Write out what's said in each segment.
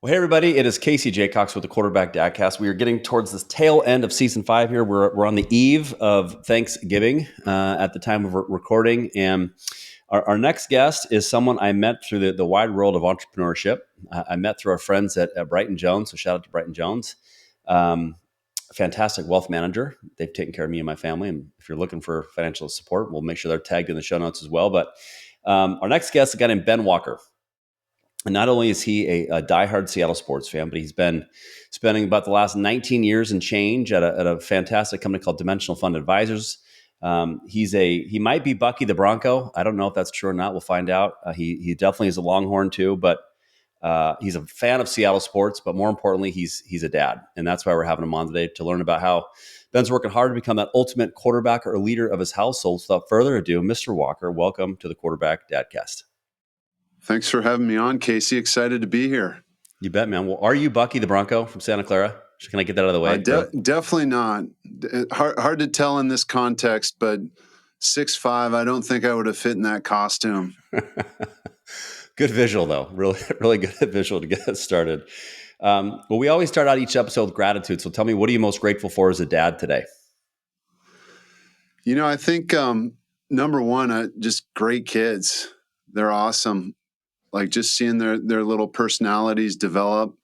Well, hey everybody, it is Casey Jaycox with the Quarterback Dadcast. We are getting towards this tail end of season 5 here. We're on the eve of Thanksgiving at the time of recording, and our next guest is someone I met through the wide world of entrepreneurship. I met through our friends at Brighton Jones, so shout out to Brighton Jones. A fantastic wealth manager. They've taken care of me and my family, and if you're looking for financial support, we'll make sure they're tagged in the show notes as well. But our next guest is a guy named Ben Walker. And not only is he a diehard Seattle sports fan, but he's been spending about the last 19 years and change at a fantastic company called Dimensional Fund Advisors. He might be Bucky the Bronco. I don't know if that's true or not. We'll find out. He definitely is a Longhorn too, but he's a fan of Seattle sports. But more importantly, he's a dad, and that's why we're having him on today to learn about how Ben's working hard to become that ultimate quarterback or leader of his household. So without further ado, Mr. Walker, welcome to the Quarterback Dadcast. Thanks for having me on, Casey. Excited to be here. You bet, man. Well, are you Bucky the Bronco from Santa Clara? Can I get that out of the way? Definitely not. Hard to tell in this context, but 6'5", I don't think I would have fit in that costume. Good visual, though. Really, really good visual to get us started. Well, we always start out each episode with gratitude. So tell me, what are you most grateful for as a dad today? I think number one, just great kids. They're awesome. Like just seeing their little personalities develop,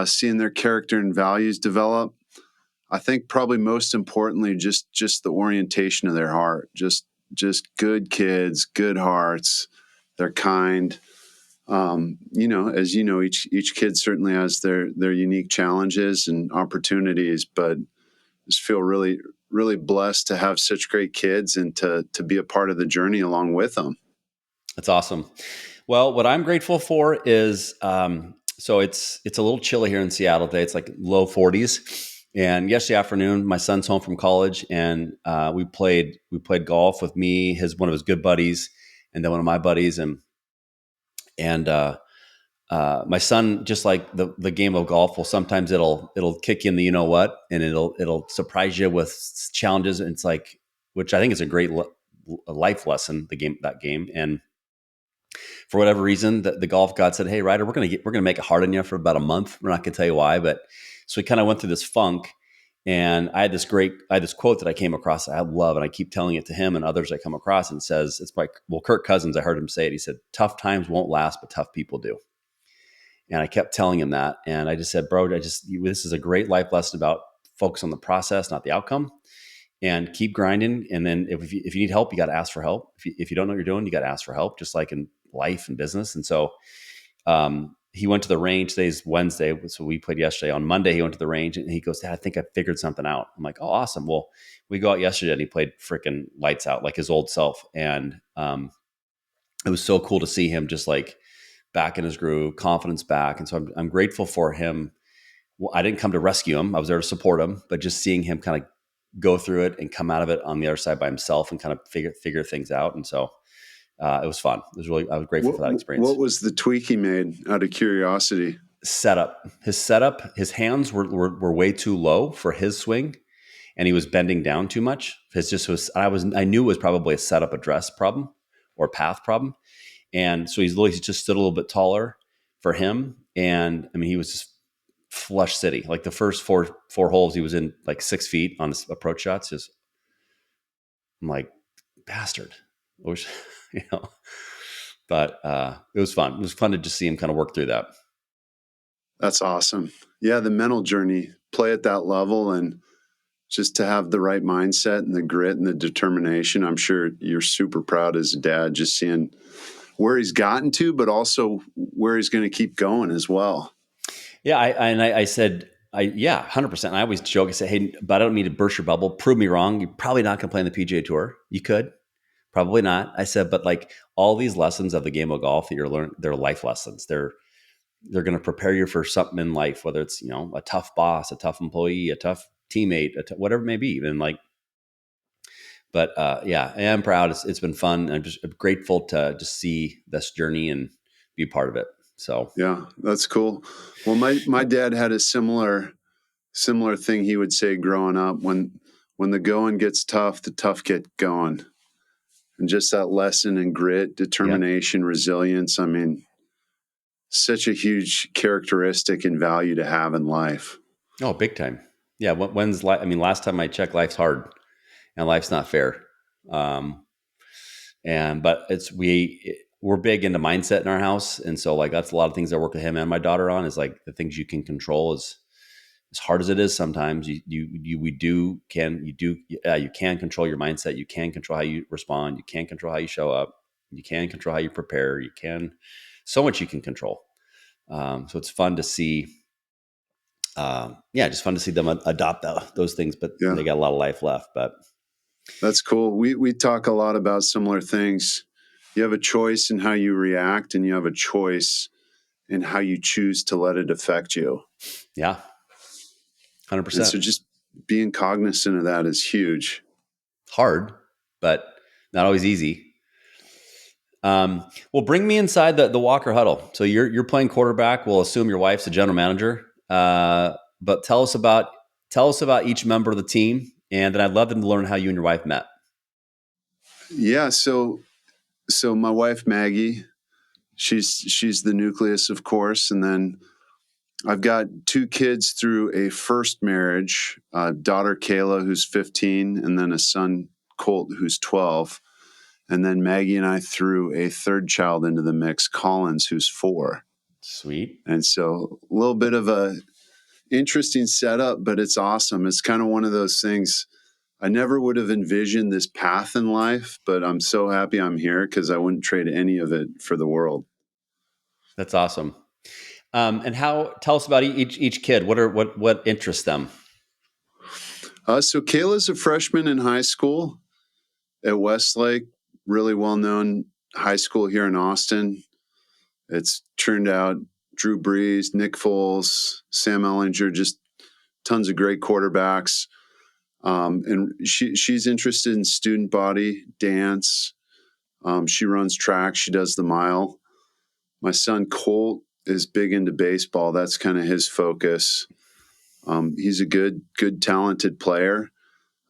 seeing their character and values develop. I think probably most importantly, just the orientation of their heart. Just good kids, good hearts. They're kind. As you know, each kid certainly has their unique challenges and opportunities, but just feel really, really blessed to have such great kids and to be a part of the journey along with them. That's awesome. Well, what I'm grateful for is so it's a little chilly here in Seattle today. It's like low 40s. And yesterday afternoon, my son's home from college, and we played golf with me, one of his good buddies, and then one of my buddies, and my son, just like the game of golf, will sometimes it'll kick in the you know what, and it'll surprise you with challenges. And it's like, which I think is a great life lesson. That game, and for whatever reason, the golf god said, "Hey, Ryder, we're gonna make it hard on you for about a month. We're not gonna tell you why, but." So we kind of went through this funk, and I had this quote that I came across that I love, and I keep telling it to him and others I come across, and it says, it's by, well, Kirk Cousins. I heard him say it. He said, "Tough times won't last, but tough people do." And I kept telling him that, and I just said, "Bro, this is a great life lesson about focus on the process, not the outcome, and keep grinding. And then if you need help, you got to ask for help. If you don't know what you're doing, you got to ask for help, just like in life and business." And so he went to the range. Today's Wednesday, so we played yesterday. On Monday, he went to the range, and he goes, "Dad, I think I figured something out." I'm like, "Oh, awesome." Well, we go out yesterday, and he played freaking lights out, like his old self. And it was so cool to see him just like back in his groove, confidence back. And so I'm grateful for him. Well, I didn't come to rescue him. I was there to support him, but just seeing him kind of go through it and come out of it on the other side by himself and kind of figure things out. And so it was fun. I was grateful for that experience. What was the tweak he made, out of curiosity? Setup. His hands were way too low for his swing, and he was bending down too much. I knew it was probably a setup address problem or path problem. And so he's just stood a little bit taller for him. And I mean, he was just flush city. Like the first four holes, he was in like 6 feet on his approach shots. I'm like, bastard. I wish, but it was fun. It was fun to just see him kind of work through that. That's awesome. Yeah. The mental journey, play at that level, and just to have the right mindset and the grit and the determination. I'm sure you're super proud as a dad, just seeing where he's gotten to, but also where he's going to keep going as well. Yeah. I said, 100%. I always joke and say, "Hey, but I don't mean to burst your bubble. Prove me wrong. You're probably not going to play in the PGA Tour. You could, probably not." I said, "But like all these lessons of the game of golf that you're learning, they're life lessons. They're going to prepare you for something in life, whether it's, a tough boss, a tough employee, a tough teammate, whatever it may be." Even like, but yeah, I am proud. It's been fun. I'm just grateful to just see this journey and be a part of it. So yeah, that's cool. Well, my dad had a similar thing he would say growing up: when the going gets tough, the tough get going. And just that lesson in grit, determination, resilience. I mean, such a huge characteristic and value to have in life. Oh, big time. Yeah. When's I mean, last time I checked, life's hard and life's not fair. Um, but we're big into mindset in our house, and so like that's a lot of things I work with him and my daughter on is like the things you can control is as hard as it is sometimes you can control your mindset, you can control how you respond, you can control how you show up, you can control how you prepare, you can so much you can control. So it's fun to see just fun to see them adopt those things, but Yeah, they got a lot of life left. But that's cool. We talk a lot about similar things. You have a choice in how you react, and you have a choice in how you choose to let it affect you. yeah, And 100%. so just being cognizant of that is huge. Hard, but not always easy. Well, bring me inside the Walker huddle. So you're playing quarterback. We'll assume your wife's a general manager. But tell us about each member of the team, and then I'd love to learn how you and your wife met. Yeah, so my wife Maggie, she's the nucleus, of course, and then I've got two kids through a first marriage, daughter Kayla, who's 15, and then a son, Colt, who's 12. And then Maggie and I threw a third child into the mix, Collins, who's 4. Sweet. And so a little bit of a interesting setup, but it's awesome. It's kind of one of those things. I never would have envisioned this path in life, but I'm so happy I'm here because I wouldn't trade any of it for the world. That's awesome. And how? Tell us about each kid. What interests them? So Kayla's a freshman in high school at Westlake, really well known high school here in Austin. It's turned out Drew Brees, Nick Foles, Sam Ellinger, just tons of great quarterbacks. And she's interested in student body, dance. She runs track. She does the mile. My son Colt is big into baseball. That's kind of his focus. He's a good, talented player.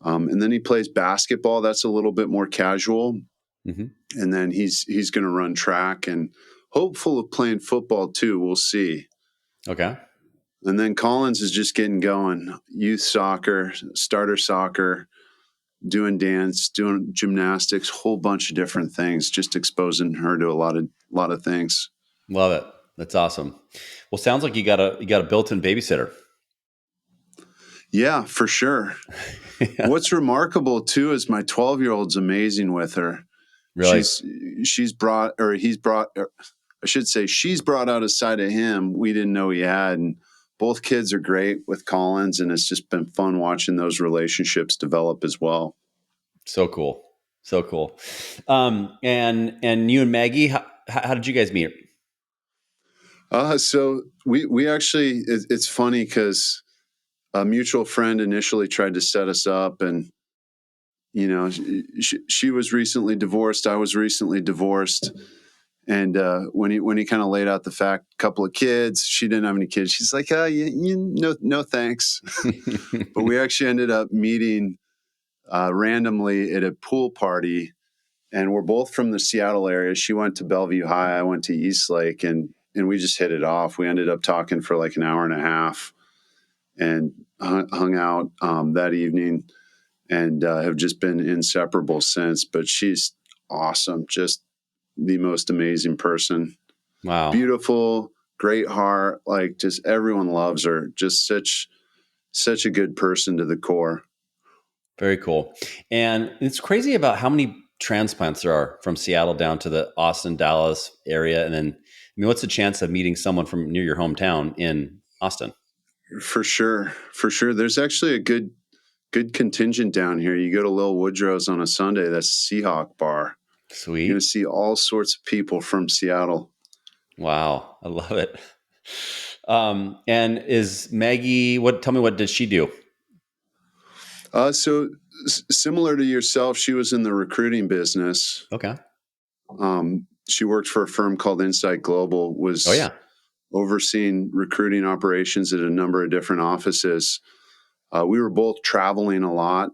And then he plays basketball. That's a little bit more casual. Mm-hmm. And then he's going to run track and hopeful of playing football too. We'll see. Okay. And then Collins is just getting going. Youth soccer, starter soccer, doing dance, doing gymnastics, whole bunch of different things, just exposing her to a lot of things. Love it. That's awesome. Well, sounds like you got a built-in babysitter. Yeah, for sure. Yeah. What's remarkable too is my 12-year-old's amazing with her. Really. She's brought, or he's brought, or I should say she's brought out a side of him we didn't know he had. And both kids are great with Collins, and it's just been fun watching those relationships develop as well. So cool. So cool. And you and Maggie, how did you guys meet? So we actually it's funny because a mutual friend initially tried to set us up, and she was recently divorced. I was recently divorced, and when he kind of laid out the fact, couple of kids, she didn't have any kids. She's like, no thanks. But we actually ended up meeting randomly at a pool party, and we're both from the Seattle area. She went to Bellevue High, I went to Eastlake, and we just hit it off. We ended up talking for like an hour and a half, and hung out that evening, and have just been inseparable since. But she's awesome, just the most amazing person. Wow. Beautiful, great heart, like just everyone loves her. Just such a good person to the core. Very cool. And it's crazy about how many transplants there are from Seattle down to the Austin, Dallas area. And then, I mean, what's the chance of meeting someone from near your hometown in Austin? For sure, for sure. There's actually a good contingent down here. You go to Lil Woodrow's on a Sunday, that's Seahawk Bar. You're going to Sweet. see all sorts of people from Seattle. Wow. I love it. And is Maggie, tell me, what did she do? So similar to yourself, she was in the recruiting business. Okay. She worked for a firm called Insight Global, Oh, was yeah. overseeing recruiting operations at a number of different offices. We were both traveling a lot.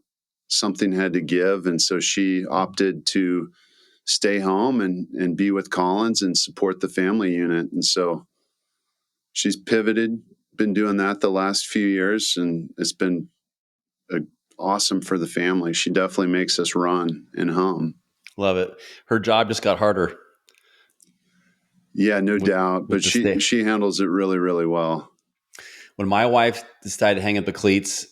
Something had to give. And so she opted to stay home and be with Collins and support the family unit. And so she's pivoted, been doing that the last few years, and it's been uh, awesome for the family. She definitely makes us run and hum. Love it. Her job just got harder Yeah, no with doubt. with But the stay. she handles it really, really well. When my wife decided to hang up the cleats,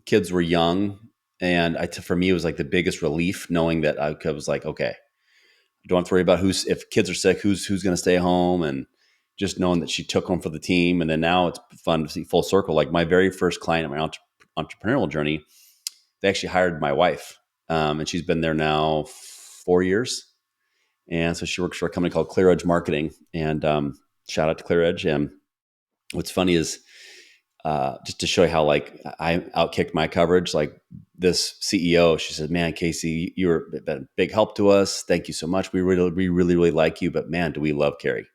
kids were young, and for me it was like the biggest relief knowing that I was like, okay, I don't have to worry about if kids are sick, who's going to stay home, and just knowing that she took them for the team. And then now it's fun to see full circle. Like my very first client in my entrepreneurial journey, they actually hired my wife, and she's been there now 4 years. And so she works for a company called Clear Edge Marketing. And shout out to Clear Edge. And what's funny is just to show you how like I outkicked my coverage. Like this CEO, she said, "Man, Casey, you're been a big help to us. Thank you so much. We really like you. But man, do we love Carrie?"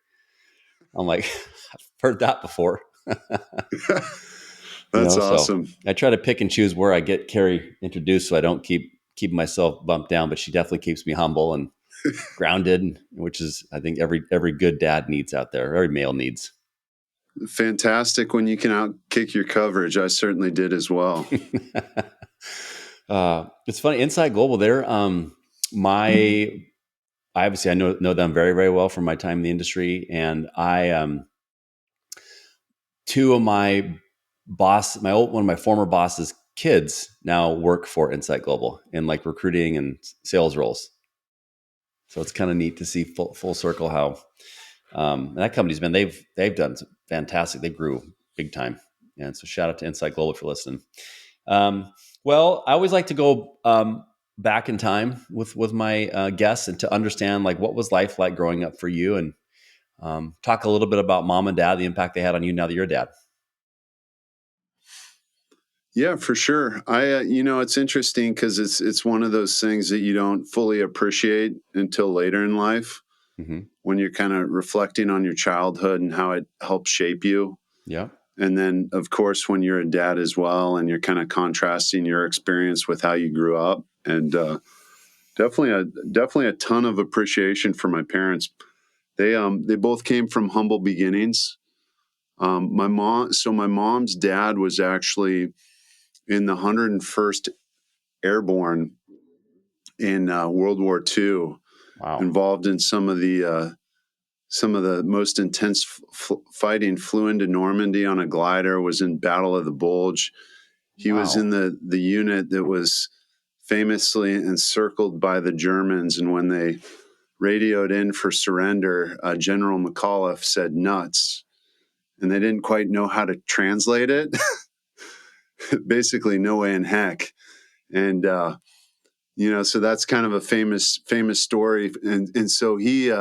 I'm like, I've heard that before. That's So awesome. I try to pick and choose where I get Carrie introduced, so I don't keep myself bumped down. But she definitely keeps me humble and grounded, which is I think every good dad needs out there. Every male needs. Fantastic when you can outkick your coverage. I certainly did as well. It's funny. Inside Global, there, my obviously I know them very very well from my time in the industry, and I two of one of my former boss's kids now work for Insight Global in like recruiting and sales roles. So it's kind of neat to see full circle how and that company's been they've done fantastic. They grew big time, and so shout out to Insight Global for listening. Um, well, I always like to go back in time with my guests and to understand like what was life like growing up for you, and talk a little bit about mom and dad, the impact they had on you now that you're a dad. Yeah, for sure. It's interesting because it's one of those things that you don't fully appreciate until later in life Mm-hmm. when you're kind of reflecting on your childhood and how it helped shape you. Yeah. And then, of course, when you're a dad as well, and you're kind of contrasting your experience with how you grew up, and definitely a ton of appreciation for my parents. They both came from humble beginnings. My mom's dad was actually in the 101st Airborne in World War II, Wow. involved in some of the most intense fighting. Flew into Normandy on a glider, was in Battle of the Bulge. He was Wow. in the unit that was famously encircled by the Germans, and when they radioed in for surrender, General McAuliffe said "nuts," and they didn't quite know how to translate it. Basically, no way in heck. And so that's kind of a famous story. And so he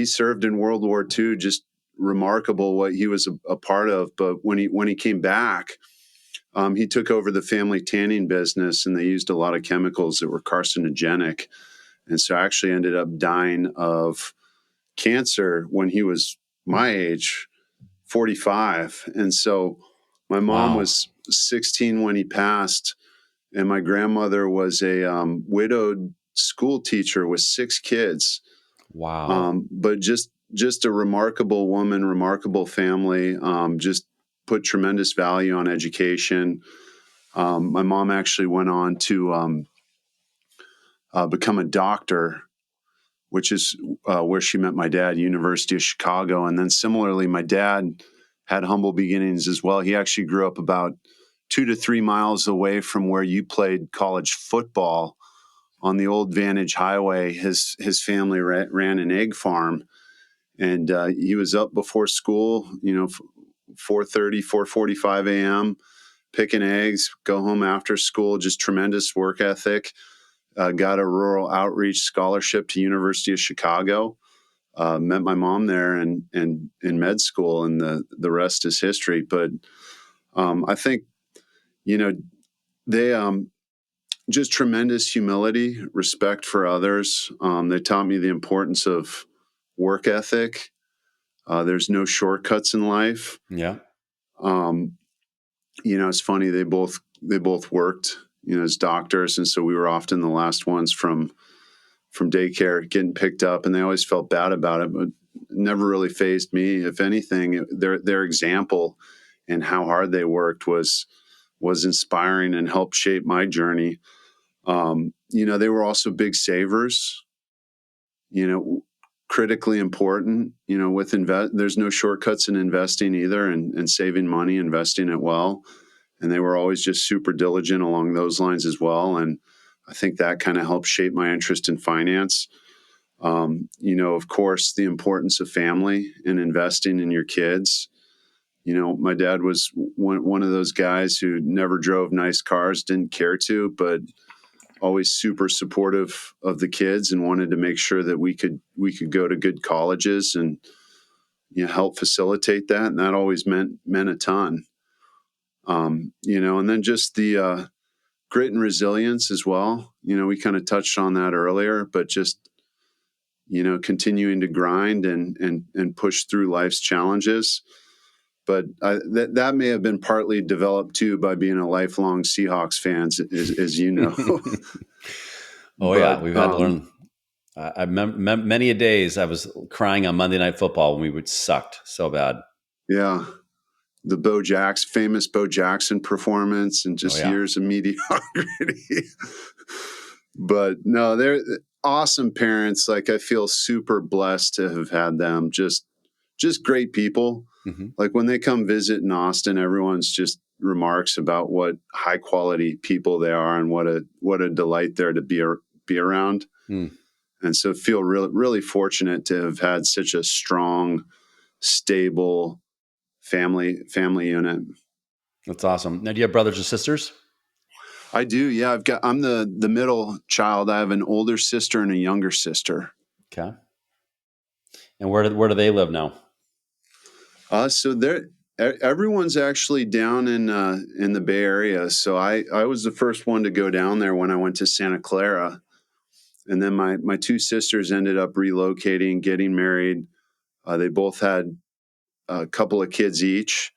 served in World War II. Just remarkable what he was a part of. But when he came back, he took over the family tanning business, and they used a lot of chemicals that were carcinogenic. And so I actually ended up dying of cancer when he was my age, 45. And so my mom Wow. was 16 when he passed, and my grandmother was a widowed school teacher with 6 kids. Wow. But just a remarkable woman, remarkable family. Just put tremendous value on education. My mom actually went on to become a doctor, which is where she met my dad, University of Chicago. And then similarly, my dad had humble beginnings as well. He actually grew up about 2 to 3 miles away from where you played college football on the old Vantage Highway. His family ran an egg farm, and he was up before school, 4:30, 4:45 a.m., picking eggs, go home after school, just tremendous work ethic. Got a rural outreach scholarship to University of Chicago. Met my mom there and in med school, and the rest is history. But I think you know they just tremendous humility, respect for others. They taught me the importance of work ethic. There's no shortcuts in life. Yeah. Um, it's funny, they both worked, as doctors, and so we were often the last ones from daycare getting picked up, and they always felt bad about it. But never really fazed me. If anything, their example and how hard they worked was inspiring and helped shape my journey. They were also big savers, you know, critically important, with there's no shortcuts in investing either, and saving money, investing it well. And they were always just super diligent along those lines as well. And I think that kind of helped shape my interest in finance. Of course, the importance of family and investing in your kids. My dad was one of those guys who never drove nice cars, didn't care to, but always super supportive of the kids and wanted to make sure that we could go to good colleges and help facilitate that. And that always meant a ton. And then just the grit and resilience as well. We kind of touched on that earlier, but just continuing to grind and push through life's challenges. But that may have been partly developed too by being a lifelong Seahawks fan, as you know. Oh yeah, But we've had to learn. I remember many a days I was crying on Monday Night Football when we would sucked so bad. yeah, the famous Bo Jackson performance, and Oh just yeah. years of mediocrity. But no, they're awesome parents. Like, I feel super blessed to have had them. Just great people. Mm-hmm. Like, when they come visit in Austin, everyone's just remarks about what high quality people they are and what a delight they're to be around. Mm. And so feel really, really fortunate to have had such a strong, stable family unit. That's awesome. Now, do you have brothers or sisters? I do. Yeah. I'm the middle child. I have an older sister and a younger sister. Okay. And where do they live now? So everyone's actually down in the Bay Area. So I was the first one to go down there when I went to Santa Clara. And then my two sisters ended up relocating, getting married. They both had a couple of kids each.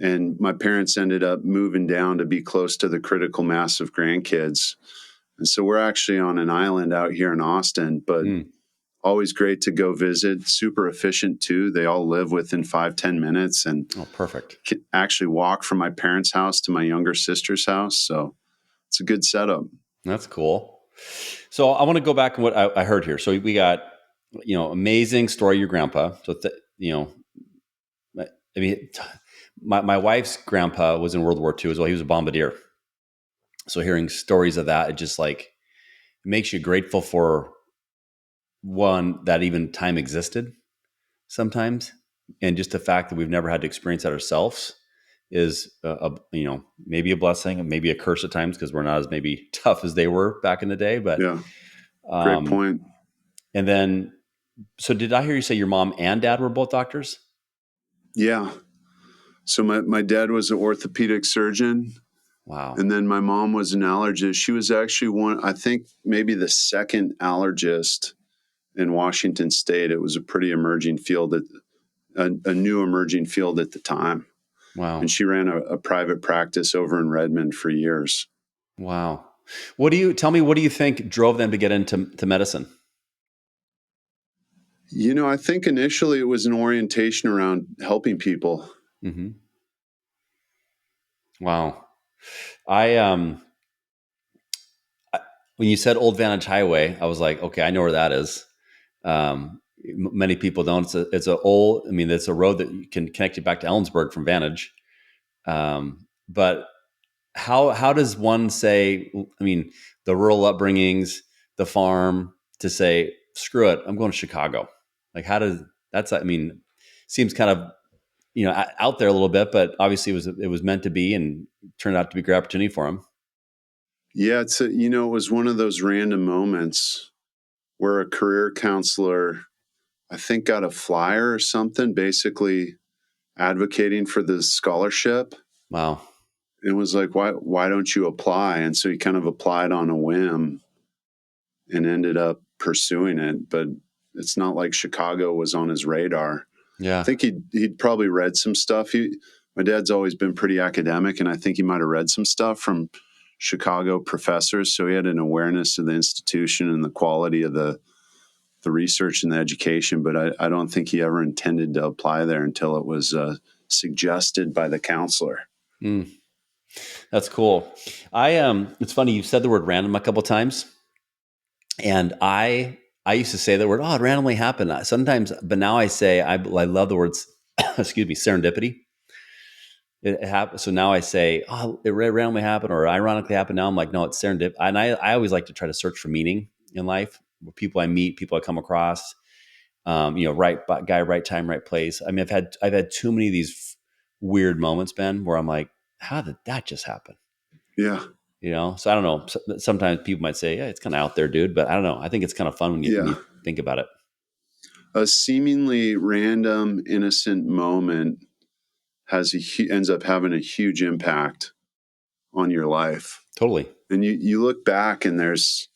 And my parents ended up moving down to be close to the critical mass of grandkids. And so we're actually on an island out here in Austin, but Mm. always great to go visit. Super efficient too. They all live within 5-10 minutes, and Oh, perfect. can actually walk from my parents' house to my younger sister's house. So it's a good setup. That's cool. So I want to go back to what I heard here. So we got, amazing story, your grandpa. So, I mean, my wife's grandpa was in World War II as well. He was a bombardier. So hearing stories of that, it just like makes you grateful for one, that even time existed sometimes. And just the fact that we've never had to experience that ourselves is, maybe a blessing and maybe a curse at times because we're not as maybe tough as they were back in the day. But, Yeah, great um, point. and then, so did I hear you say your mom and dad were both doctors? Yeah. So my dad was an orthopedic surgeon, Wow. and then my mom was an allergist. She was actually I think maybe the second allergist in Washington State. It was a pretty emerging field, a new emerging field at the time. Wow. And she ran a private practice over in Redmond for years. Wow. What do you think drove them to get into medicine? I think initially it was an orientation around helping people. Mm-hmm. Wow. I when you said Old Vantage Highway, I was like, okay, I know where that is. Many people don't. It's a old. I mean, it's a road that can connect you back to Ellensburg from Vantage. But how does one say? I mean, the rural upbringings, the farm, to say screw it, I'm going to Chicago. Like, how does that's? I mean, seems kind of out there a little bit, but obviously it was meant to be and turned out to be a great opportunity for him. Yeah, it was one of those random moments where a career counselor, I think, got a flyer or something, basically advocating for the scholarship, Wow. and was like, why don't you apply? And so he kind of applied on a whim and ended up pursuing it. But it's not like Chicago was on his radar. I Yeah. think he'd probably read some stuff. My dad's always been pretty academic, and I think he might have read some stuff from Chicago professors. So he had an awareness of the institution and the quality of the the research and the education, but I don't think he ever intended to apply there until it was suggested by the counselor. Mm, that's cool. It's funny you said the word random a couple times, and I used to say the word, oh, it randomly happened sometimes, but now I say I love the words, excuse me, serendipity. It happened. So now I say, oh, it randomly happened or ironically happened. Now I'm like, no, it's serendip. And I always like to try to search for meaning in life. People I meet, people I come across, right guy, right time, right place. I mean, I've had too many of these weird moments, Ben, where I'm like, how did that just happen? Yeah. So I don't know. Sometimes people might say, yeah, it's kind of out there, dude. But I don't know. I think it's kind of fun when Yeah. you think about it. A seemingly random, innocent moment ends up having a huge impact on your life. Totally. And you look back and there's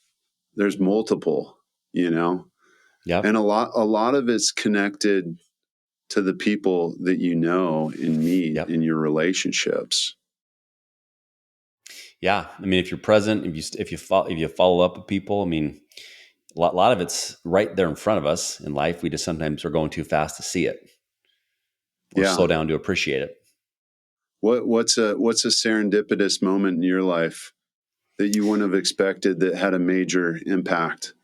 multiple, Yep. and a lot of it's connected to the people that you know and meet Yep. in your relationships. Yeah. I mean, if you're present, if you follow up with people, I mean, a lot of it's right there in front of us in life. We just sometimes are going too fast to see it or Yeah. slow down to appreciate it. What's a serendipitous moment in your life that you wouldn't have expected that had a major impact?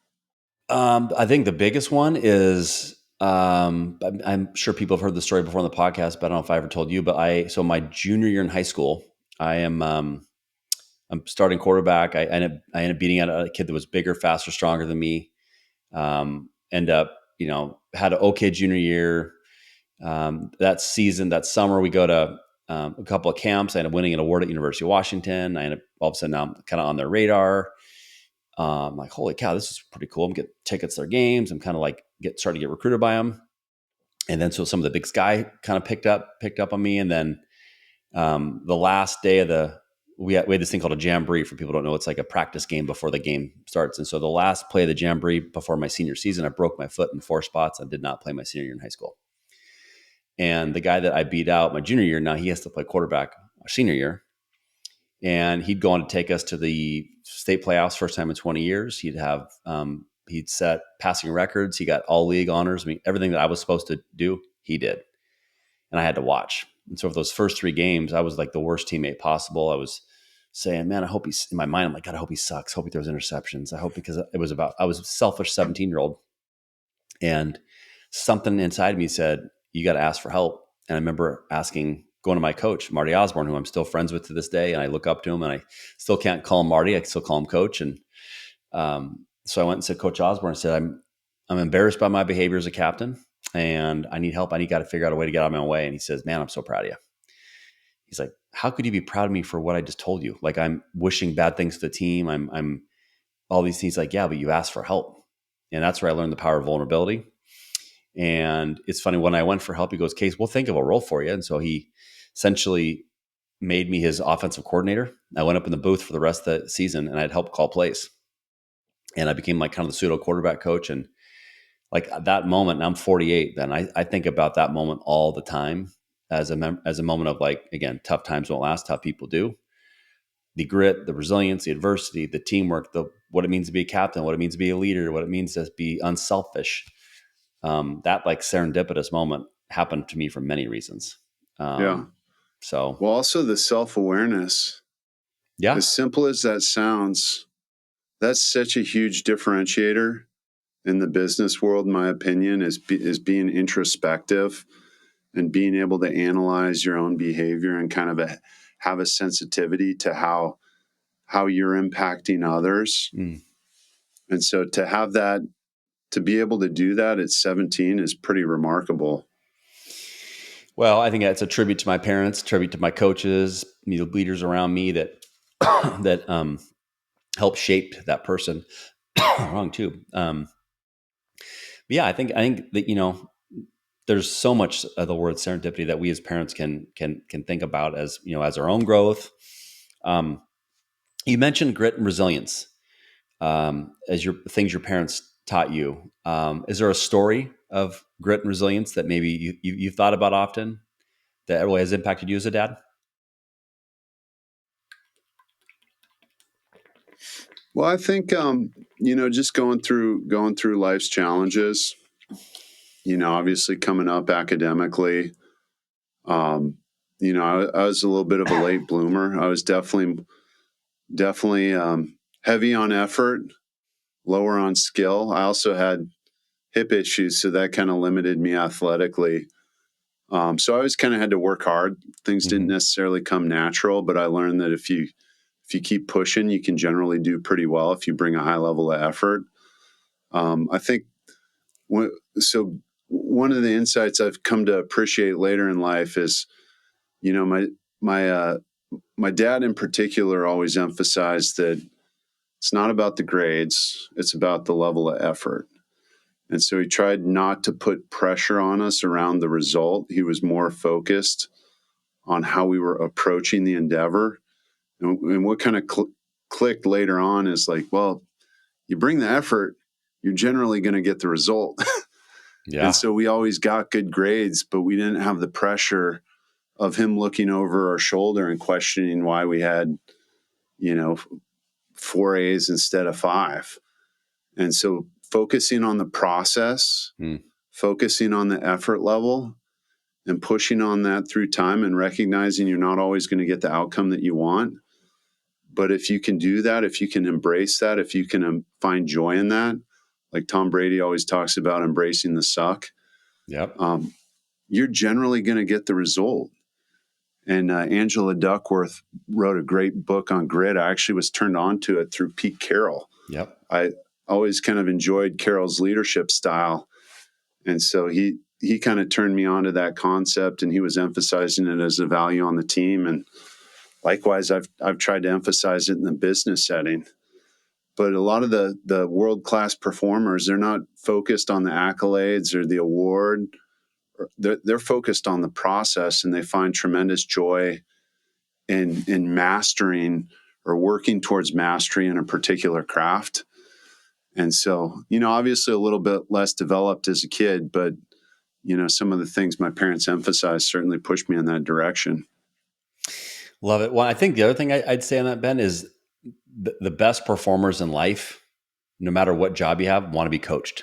I think the biggest one is I'm sure people have heard the story before on the podcast, but I don't know if I ever told you. But so my junior year in high school, I'm starting quarterback. I ended up beating out a kid that was bigger, faster, stronger than me. End up, had an okay junior year. That season, that summer, we go to a couple of camps. I ended up winning an award at University of Washington. I ended up all of a sudden now I'm kind of on their radar. Like, holy cow, this is pretty cool. I'm getting tickets to their games. I'm kind of like starting to get recruited by them. And then so some of the big sky kind of picked up on me. And then the last day of we had this thing called a jamboree. For people who don't know, it's like a practice game before the game starts. And so the last play of the jamboree before my senior season, I broke my foot in 4 spots. I did not play my senior year in high school. And the guy that I beat out my junior year, now he has to play quarterback our senior year. And he'd go on to take us to the state playoffs, first time in 20 years. He'd set passing records. He got all league honors. I mean, everything that I was supposed to do, he did. And I had to watch. And so for those first 3 games, I was like the worst teammate possible. I was saying, man, I hope in my mind, I'm like, God, I hope he sucks. I hope he throws interceptions. I hope, because I was a selfish 17-year-old. And something inside me said, you got to ask for help. And I remember going to my coach, Marty Osborne, who I'm still friends with to this day. And I look up to him and I still can't call him Marty. I can still call him coach. And so I went and said, Coach Osborne, I said, I'm embarrassed by my behavior as a captain and I need help. I got to figure out a way to get out of my own way. And he says, man, I'm so proud of you. He's like, how could you be proud of me for what I just told you? Like, I'm wishing bad things to the team. I'm all these things. Like, yeah, but you asked for help. And that's where I learned the power of vulnerability. And it's funny, when I went for help, he goes, Case, we'll think of a role for you. And so he essentially made me his offensive coordinator. I went up in the booth for the rest of the season and I'd help call plays. And I became like kind of the pseudo quarterback coach. And like at that moment, and I'm 48, then I think about that moment all the time as a moment of, like, again, tough times won't last, tough people do. The grit, the resilience, the adversity, the teamwork, what it means to be a captain, what it means to be a leader, what it means to be unselfish. That like serendipitous moment happened to me for many reasons. Yeah. So Well, also the self-awareness, yeah, as simple as that sounds, that's such a huge differentiator in the business world, in my opinion, is being introspective and being able to analyze your own behavior and kind of have a sensitivity to how you're impacting others. mm. And so to be able to do that at 17 is pretty remarkable. Well, I think that's a tribute to my parents, tribute to my coaches, the leaders around me that that helped shape that person. Wrong too. But yeah, I think that there's so much of the word serendipity that we as parents can think about as as our own growth. Um, you mentioned grit and resilience as your things your parents taught you. Is there a story of grit and resilience that maybe you've thought about often that really has impacted you as a dad? Well, I think just going through life's challenges. Obviously coming up academically. Um, I was a little bit of a late bloomer. I was definitely heavy on effort, lower on skill. I also had hip issues, so that kind of limited me athletically. So I always kind of had to work hard. Things didn't Mm-hmm. necessarily come natural, but I learned that if you keep pushing, you can generally do pretty well if you bring a high level of effort. I think when, so. One of the insights I've come to appreciate later in life is, my my uh, my dad in particular always emphasized that it's not about the grades; it's about the level of effort. And so he tried not to put pressure on us around the result. He was more focused on how we were approaching the endeavor. And what kind of clicked later on is like, well, you bring the effort, you're generally going to get the result. And Yeah. so we always got good grades, but we didn't have the pressure of him looking over our shoulder and questioning why we had, you know, 4 A's instead of 5. And so focusing on the process, Mm. focusing on the effort level, and pushing on that through time and recognizing you're not always going to get the outcome that you want. But if you can do that, if you can embrace that, if you can find joy in that, like Tom Brady always talks about embracing the suck, Yep. um, you're generally going to get the result. And Angela Duckworth wrote a great book on grit. I actually was turned on to it through Pete Carroll. Yep. I always kind of enjoyed Carroll's leadership style. And so he kind of turned me on to that concept, and he was emphasizing it as a value on the team. And likewise, I've tried to emphasize it in the business setting. But a lot of the world class performers, they're not focused on the accolades or the award. They're focused on the process, and they find tremendous joy in mastering or working towards mastery in a particular craft. And so, obviously a little bit less developed as a kid, but some of the things my parents emphasized certainly pushed me in that direction. Love it. Well, I think the other thing I'd say on that, Ben, is the best performers in life, no matter what job you have, want to be coached.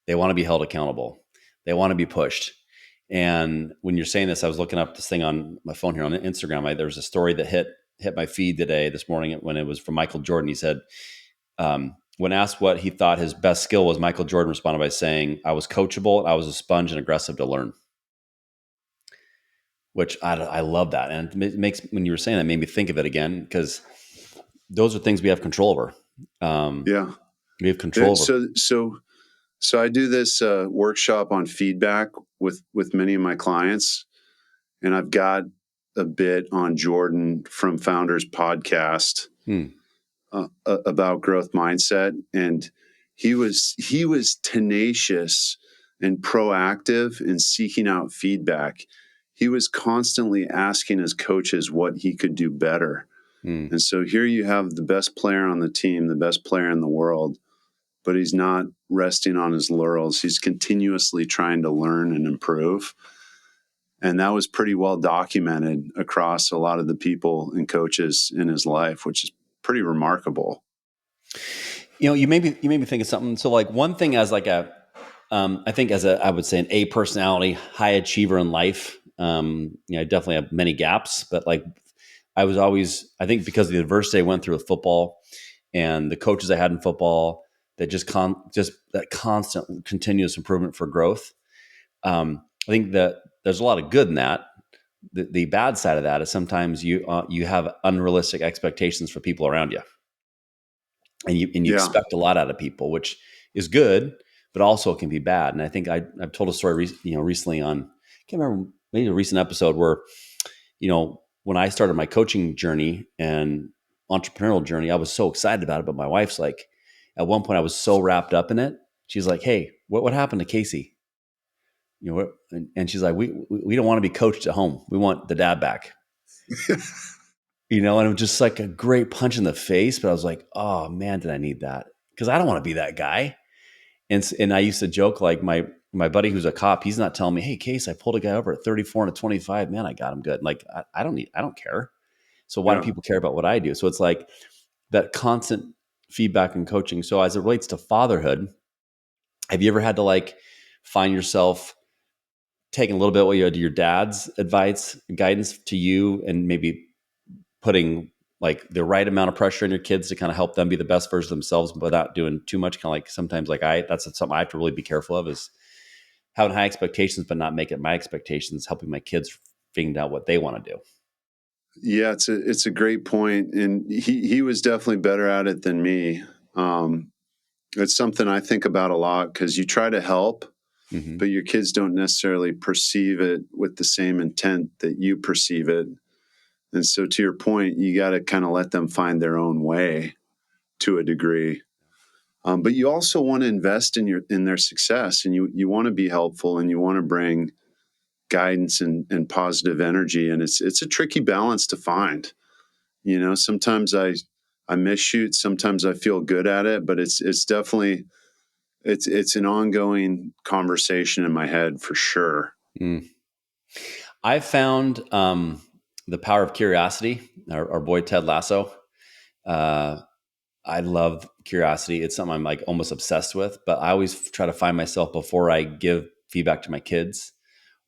They want to be held accountable. They want to be pushed. And when you're saying this, I was looking up this thing on my phone here on Instagram. There was a story that hit my feed this morning when it was from Michael Jordan. He said, when asked what he thought his best skill was, Michael Jordan responded by saying, "I was coachable, I was a sponge and aggressive to learn." Which I love that, and it makes, when you were saying that, made me think of it again, because those are things we have control over. Yeah. We have control over. So I do this workshop on feedback with many of my clients, and I've got a bit on Jordan from Founders Podcast Hmm. about growth mindset, and he was tenacious and proactive in seeking out feedback. He was constantly asking his coaches what he could do better. Hmm. And so here you have the best player on the team, the best player in the world, but he's not resting on his laurels. He's continuously trying to learn and improve. And that was pretty well documented across a lot of the people and coaches in his life, which is pretty remarkable. You made me think of something. So, like, one thing as like I think as I would say, an A personality, high achiever in life. I definitely have many gaps, but like, I think because of the adversity I went through with football and the coaches I had in football, that just that constant continuous improvement for growth. I think that there's a lot of good in that. The bad side of that is sometimes you have unrealistic expectations for people around you, and you Yeah. expect a lot out of people, which is good, but also it can be bad. And I think I've told a story, recently on, I can't remember, maybe a recent episode where, when I started my coaching journey and entrepreneurial journey, I was so excited about it. But my wife's like, at one point I was so wrapped up in it. She's like, "Hey, what happened to Casey?" And she's like, we don't want to be coached at home. We want the dad back. And it was just like a great punch in the face. But I was like, oh man, did I need that? Because I don't want to be that guy. And I used to joke, like, my buddy who's a cop, he's not telling me, "Hey, Case, I pulled a guy over at 34 and a 25. Man, I got him good." Like, I don't care. So why do Yeah. people care about what I do? So it's like that constant feedback and coaching. So as it relates to fatherhood, have you ever had to like find yourself taking a little bit of what you had to your dad's advice, guidance to you, and maybe putting like the right amount of pressure on your kids to kind of help them be the best version of themselves without doing too much? Kind of like sometimes like that's something I have to really be careful of, is having high expectations, but not making my expectations, helping my kids figure out what they want to do. Yeah, it's a great point, and he was definitely better at it than me. Um, it's something I think about a lot because you try to help, Mm-hmm. but your kids don't necessarily perceive it with the same intent that you perceive it. And so, to your point, you got to kind of let them find their own way to a degree. But you also want to invest in their success, and you want to be helpful, and you want to bring guidance and positive energy. And it's a tricky balance to find. Sometimes I miss shoot, sometimes I feel good at it, but it's definitely it's an ongoing conversation in my head for sure. Mm. I found the power of curiosity. Our boy Ted Lasso. Uh, I love curiosity. It's something I'm like almost obsessed with. But I always try to find myself before I give feedback to my kids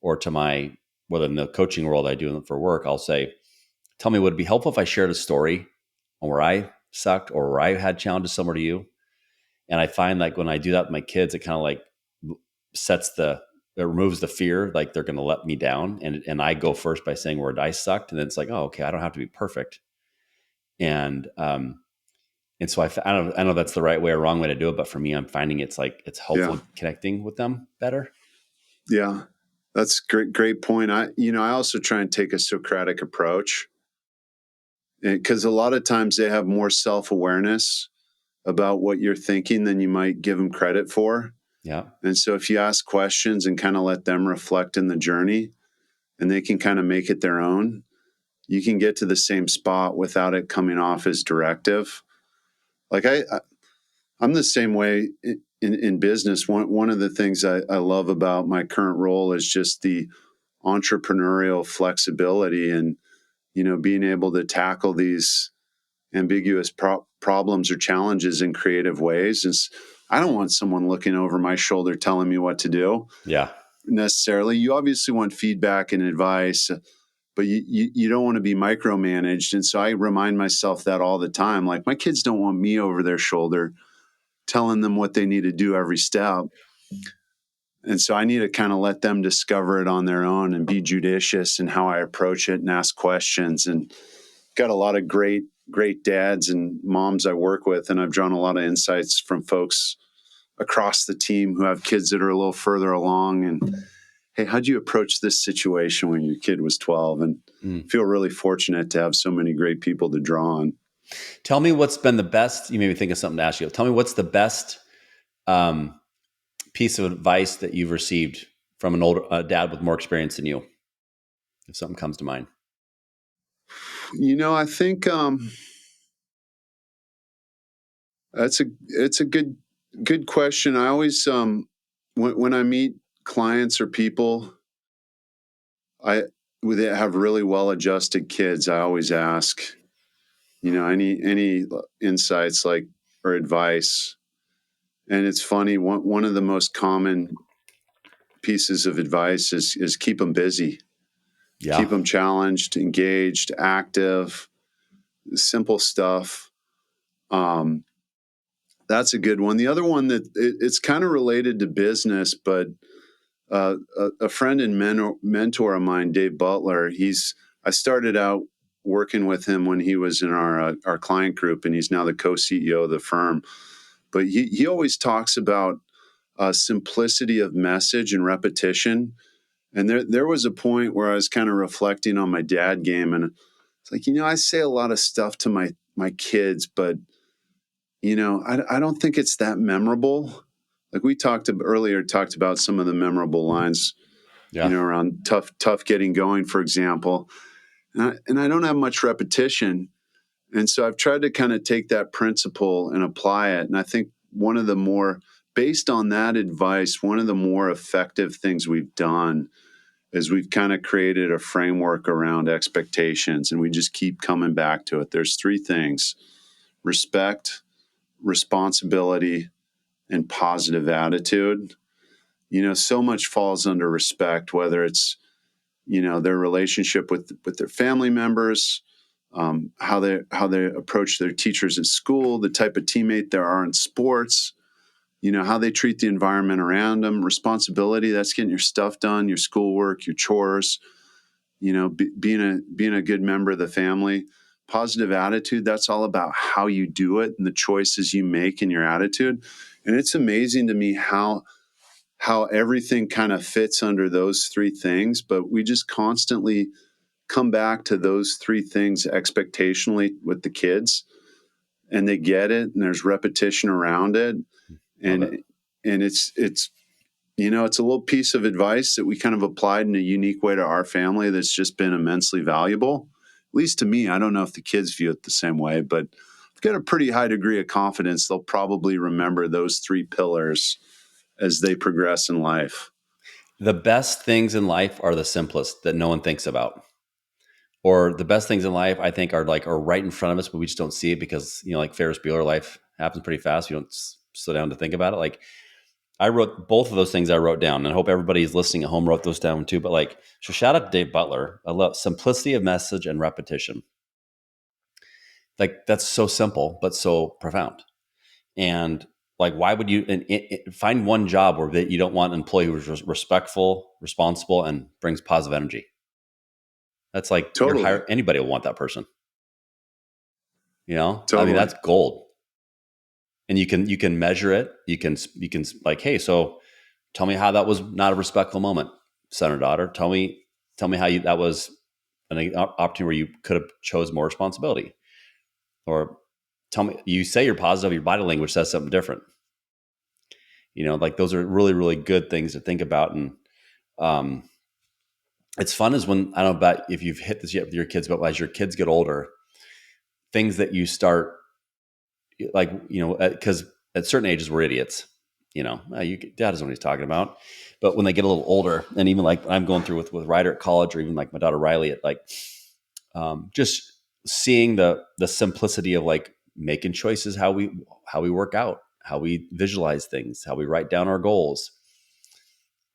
or to my, whether in the coaching world I do for work. I'll say, "Tell me, would it be helpful if I shared a story on where I sucked or where I had challenges similar to you?" And I find like when I do that with my kids, it kind of like sets the it removes the fear, like they're going to let me down, and I go first by saying where I sucked, and then it's like, oh, okay, I don't have to be perfect, and and so I don't know if that's the right way or wrong way to do it, but for me, I'm finding it's like it's Yeah, helpful connecting with them better. yeah, that's great point. I also try and take a Socratic approach because a lot of times they have more self awareness about what you're thinking than you might give them credit for. Yeah, And so if you ask questions and kind of let them reflect in the journey, and they can kind of make it their own, you can get to the same spot without it coming off as directive. Like I'm the same way in business. One of the things I love about my current role is just the entrepreneurial flexibility and being able to tackle these ambiguous problems or challenges in creative ways. I don't want someone looking over my shoulder telling me what to do yeah, necessarily. You obviously want feedback and advice, but you don't want to be micromanaged. And so I remind myself that all the time. Like my kids don't want me over their shoulder telling them what they need to do every step. And so I need to kind of let them discover it on their own and be judicious in how I approach it and ask questions. And got a lot of great dads and moms I work with, and I've drawn a lot of insights from folks across the team who have kids that are a little further along. And hey, how'd you approach this situation when your kid was 12? And mm. feel really fortunate to have so many great people to draw on. Tell me what's been the best. You made me think of something to ask you. Tell me what's the best um, piece of advice that you've received from an older dad with more experience than you, if something comes to mind. I think it's a good question. I always when I meet clients or people I that have really well adjusted kids, I always ask, any insights like or advice. And it's funny, one of the most common pieces of advice is keep them busy, Yeah, keep them challenged, engaged, active, simple stuff. Um, that's a good one. The other one that it's kind of related to business, but a friend and mentor of mine, Dave Butler, I started out working with him when he was in our client group, and he's now the co-CEO of the firm. But he always talks about simplicity of message and repetition. And there was a point where I was kind of reflecting on my dad game, and it's like, I say a lot of stuff to my kids, but I don't think it's that memorable. Like we talked about some of the memorable lines, yeah, around tough getting going, for example. And I don't have much repetition. And so I've tried to kind of take that principle and apply it. And I think based on that advice, one of the more effective things we've done is we've kind of created a framework around expectations, and we just keep coming back to it. There's three things: respect, responsibility, and positive attitude. So much falls under respect, whether it's, their relationship with their family members, how they approach their teachers at school, the type of teammate there are in sports, how they treat the environment around them. Responsibility, that's getting your stuff done, your schoolwork, your chores, being a good member of the family. Positive attitude, that's all about how you do it and the choices you make in your attitude. And it's amazing to me how everything kind of fits under those three things, but we just constantly come back to those three things expectationally with the kids, and they get it, and there's repetition around it. Love it. And it's a little piece of advice that we kind of applied in a unique way to our family that's just been immensely valuable, at least to me. I don't know if the kids view it the same way, but I've got a pretty high degree of confidence they'll probably remember those three pillars as they progress in life. The best things in life are the simplest that no one thinks about. Or the best things in life, I think, are right in front of us, but we just don't see it because, like Ferris Bueller, life happens pretty fast. You don't slow down to think about it. Like, I wrote both of those things. I wrote down, and I hope everybody who's listening at home wrote those down too. But so shout out to Dave Butler. I love simplicity of message and repetition. That's so simple, but so profound. And why would you find one job where that you don't want an employee who's respectful, responsible, and brings positive energy? That's you're Totally. hire anybody will want that person. I mean, Totally. that's gold. And you can measure it. You can hey, so tell me how that was not a respectful moment, son or daughter. Tell me how that was an opportunity where you could have chose more responsibility. Or tell me, you say you're positive, your body language says something different. Those are really, really good things to think about. And it's fun is when, I don't know about if you've hit this yet with your kids, but as your kids get older, things that you start because at certain ages we're idiots. Dad doesn't know what he's talking about. But when they get a little older, and even I'm going through with Ryder at college, or even my daughter Riley at just seeing the simplicity of making choices, how we work out, how we visualize things, how we write down our goals.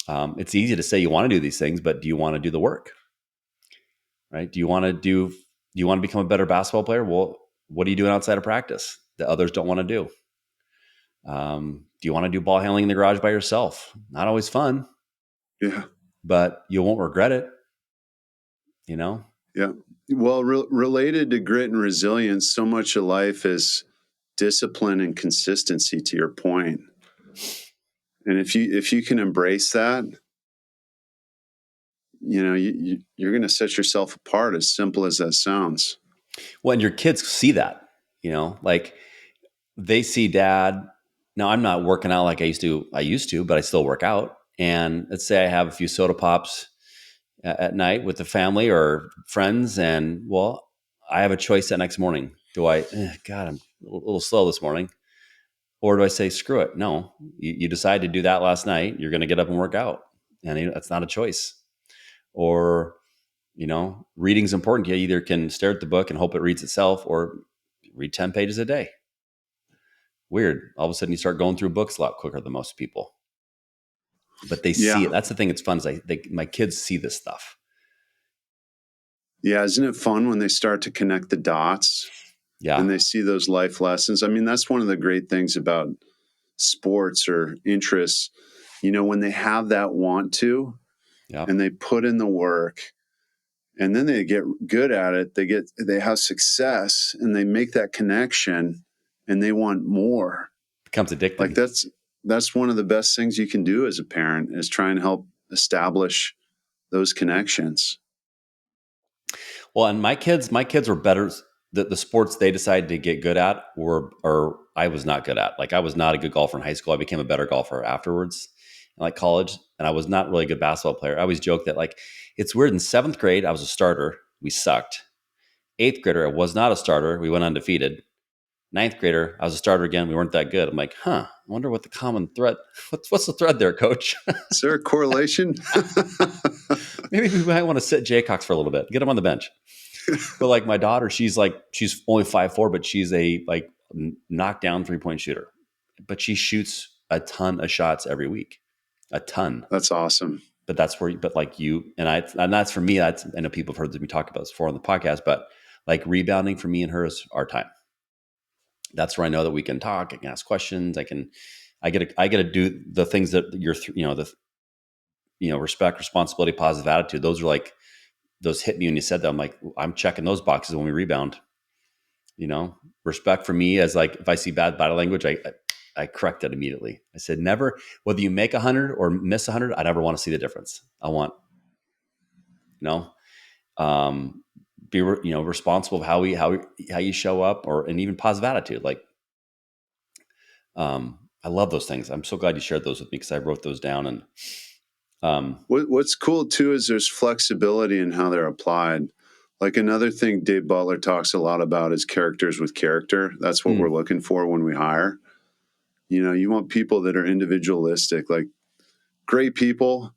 It's easy to say you want to do these things, but do you want to do the work? Right? Do you want to become a better basketball player? Well, what are you doing outside of practice that others don't want to do? Do you want to do ball handling in the garage by yourself? Not always fun. Yeah. But you won't regret it. Yeah. Well, related to grit and resilience, so much of life is discipline and consistency, to your point. And if you can embrace that, you're going to set yourself apart, as simple as that sounds. Well, and your kids see that, they see dad. Now, I'm not working out like I used to, but I still work out. And let's say I have a few soda pops at night with the family or friends. And I have a choice that next morning. Do I, God, I'm a little slow this morning. Or do I say, screw it? No, you decide to do that last night. You're going to get up and work out. And that's not a choice. Or, reading's important. You either can stare at the book and hope it reads itself, or read 10 pages a day. Weird. All of a sudden you start going through books a lot quicker than most people. But they see it. That's the thing that's fun is my kids see this stuff. Yeah. Isn't it fun when they start to connect the dots? Yeah. And they see those life lessons? I mean, that's one of the great things about sports or interests. When they have that want to, and they put in the work, and then they get good at it, they have success, and they make that connection, and they want more. Becomes addicting. That's one of the best things you can do as a parent, is try and help establish those connections. Well, and my kids were better. The sports they decided to get good at or I was not good at. I was not a good golfer in high school. I became a better golfer afterwards, in college, and I was not really a good basketball player. I always joke that it's weird. In 7th grade, I was a starter. We sucked. 8th grader, I was not a starter. We went undefeated. 9th grader, I was a starter again. We weren't that good. I'm like, I wonder what the common thread. What's the thread there, Coach? Is there a correlation? Maybe we might want to sit Jaycox for a little bit, get him on the bench. But my daughter, she's only 5'4", but she's a knockdown 3-point shooter, but she shoots a ton of shots every week, a ton. That's awesome. But that's where, but like you and I, and that's for me. That's, I know people have heard me talk about this before on the podcast, but like rebounding for me and her is our time. That's where I know that we can talk. I can ask questions. I get to do the things that you're, respect, responsibility, positive attitude. Those are like, those hit me when you said that. I'm like, I'm checking those boxes when we rebound. Respect for me as like, if I see body language, I correct it immediately. I said, never, whether you make 100 or miss 100, I never want to see the difference. I want, you know, um, be, responsible of how you show up, and even positive attitude. Like, I love those things. I'm so glad you shared those with me, because I wrote those down. And What's cool too is there's flexibility in how they're applied. Like another thing Dave Butler talks a lot about is characters with character. That's what we're looking for when we hire. You want people that are individualistic, like great people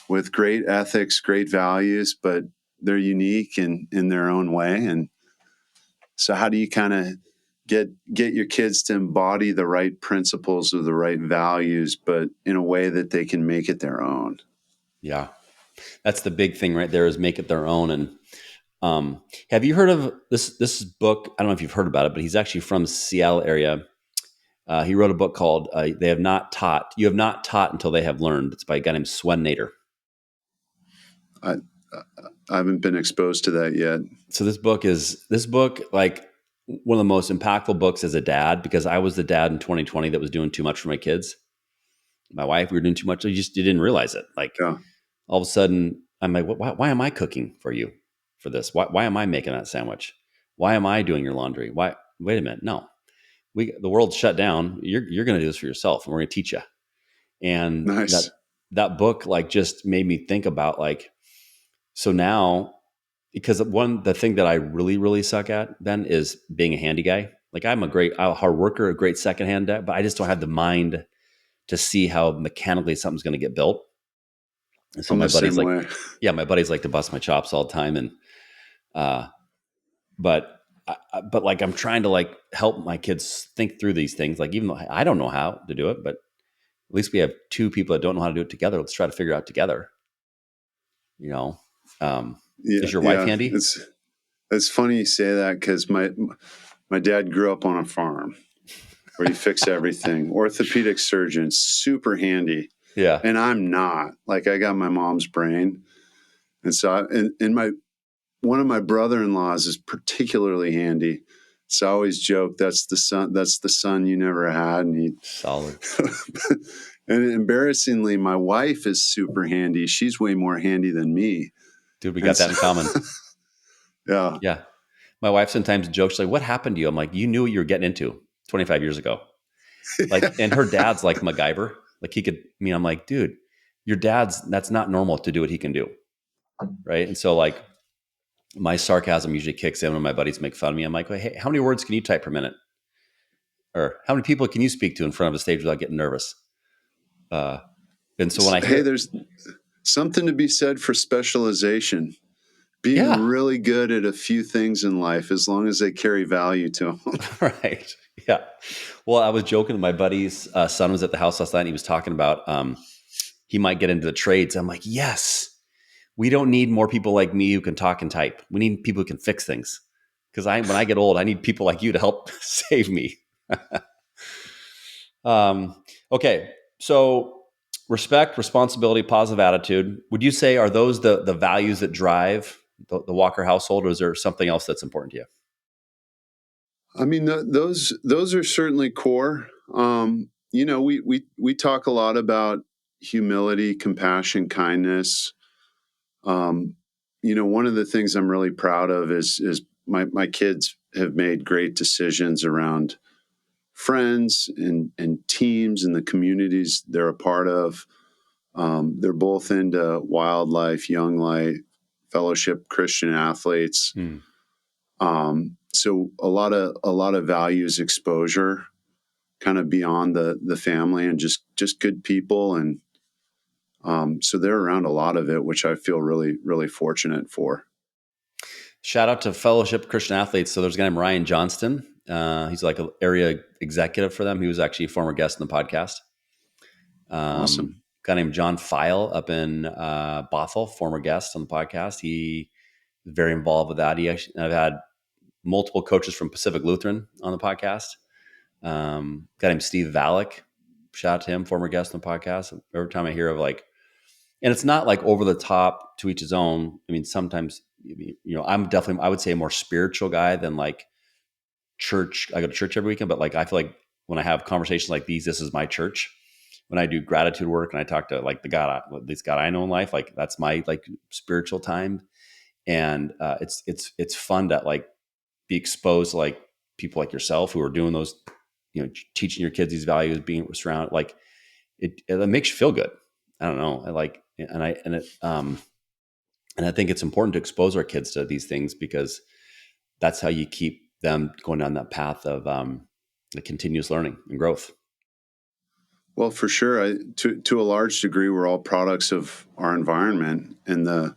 with great ethics, great values, but they're unique in their own way. And so how do you kind of get your kids to embody the right principles or the right values, but in a way that they can make it their own? yeah, that's the big thing right there, is make it their own. And have you heard of this book? I don't know if you've heard about it, but he's actually from Seattle area. He wrote a book called "You Have Not Taught Until They Have Learned." It's by a guy named Swen Nader. I, I haven't been exposed to that yet. So this book like one of the most impactful books as a dad, because I was the dad in 2020 that was doing too much for my kids. My wife, we were doing too much. You didn't realize it. Like, Yeah. all of a sudden, I'm like, why am I cooking for you for this? Why am I making that sandwich? Why am I doing your laundry? Why? Wait a minute. No, the world's shut down. You're going to do this for yourself, and we're going to teach you. And Nice. that book like just made me think about like, so now, because the thing that I really, really suck at, Ben, is being a handy guy. Like, I'm a hard worker, a great secondhand guy, but I just don't have the mind to see how mechanically something's going to get built. And so I'm my the buddies same like, way. yeah, my buddies like to bust my chops all the time. And, but, but like, I'm trying to like help my kids think through these things. Like, even though I don't know how to do it, but at least we have two people that don't know how to do it together. Let's try to figure it out together. Yeah, Is your wife yeah. handy? It's funny you say that, because my dad grew up on a farm where you fix everything. Orthopedic surgeon, super handy. Yeah. And I'm not. Like, I got my mom's brain. And so one of my brother-in-laws is particularly handy. So I always joke, that's the son you never had. And Solid. and embarrassingly, my wife is super handy. She's way more handy than me. Dude, we And got that so, in common. yeah. Yeah. My wife sometimes jokes like, what happened to you? I'm like, you knew what you were getting into 25 years ago. Like, and her dad's like MacGyver. Like, I'm like, dude, that's not normal to do what he can do. Right. And so like my sarcasm usually kicks in when my buddies make fun of me. I'm like, hey, how many words can you type per minute? Or how many people can you speak to in front of a stage without getting nervous? And so when I Hey, hear, there's something to be said for specialization. Being yeah, really good at a few things in life, as long as they carry value to them. right. Yeah. Well, I was joking. My buddy's son was at the house last night. And he was talking about he might get into the trades. I'm like, yes, we don't need more people like me who can talk and type. We need people who can fix things. Because when I get old, I need people like you to help save me. Okay, so respect, responsibility, positive attitude. Would you say are those the values that drive the Walker household, or is there something else that's important to you? I mean, those are certainly core. We talk a lot about humility, compassion, kindness. Um, one of the things I'm really proud of is my kids have made great decisions around friends and teams and the communities they're a part of. They're both into wildlife, young life, fellowship, Christian athletes. Hmm. So a lot of values exposure, kind of beyond the family, and just good people, and so they're around a lot of it, which I feel really really fortunate for. Shout out to Fellowship Christian Athletes. So there's a guy named Ryan Johnston. He's like an area executive for them. He was actually a former guest in the podcast. Awesome. Guy named John File up in Bothell, former guest on the podcast. He is very involved with that. I've had multiple coaches from Pacific Lutheran on the podcast. Guy named Steve Valek, shout out to him, former guest on the podcast. Every time I hear of like, and it's not like over the top, to each his own. I mean, sometimes, I'm definitely, I would say, a more spiritual guy than like church. I go to church every weekend, but like, I feel like when I have conversations like these, this is my church. When I do gratitude work and I talk to like this God I know in life, like that's my like spiritual time. And it's fun to like be exposed to like people like yourself who are doing those, teaching your kids these values, being surrounded, like it makes you feel good. I don't know. I like, and I think it's important to expose our kids to these things because that's how you keep them going down that path of the continuous learning and growth. Well, for sure. To a large degree, we're all products of our environment and the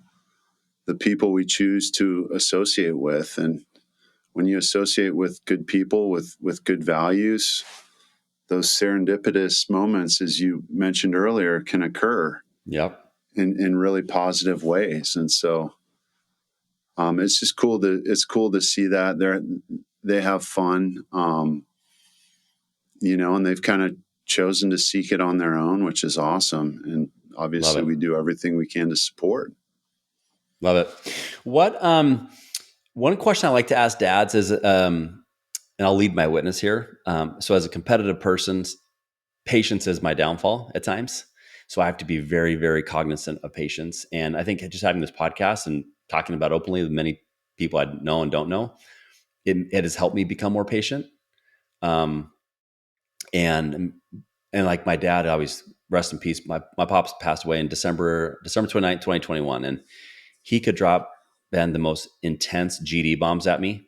people we choose to associate with. And when you associate with good people, with good values, those serendipitous moments, as you mentioned earlier, can occur Yep. in really positive ways. And so it's just cool to see that they have fun, and they've kind of chosen to seek it on their own, which is awesome. And Love obviously it. we do everything we can to support. Love it. What, one question I like to ask dads is, and I'll lead my witness here. So as a competitive person, patience is my downfall at times. So I have to be very, very cognizant of patience. And I think just having this podcast and talking about openly with many people I know and don't know, it has helped me become more patient. Um, and like my dad, always rest in peace. My pops passed away in December 29th, 2021. And he could drop then the most intense GD bombs at me.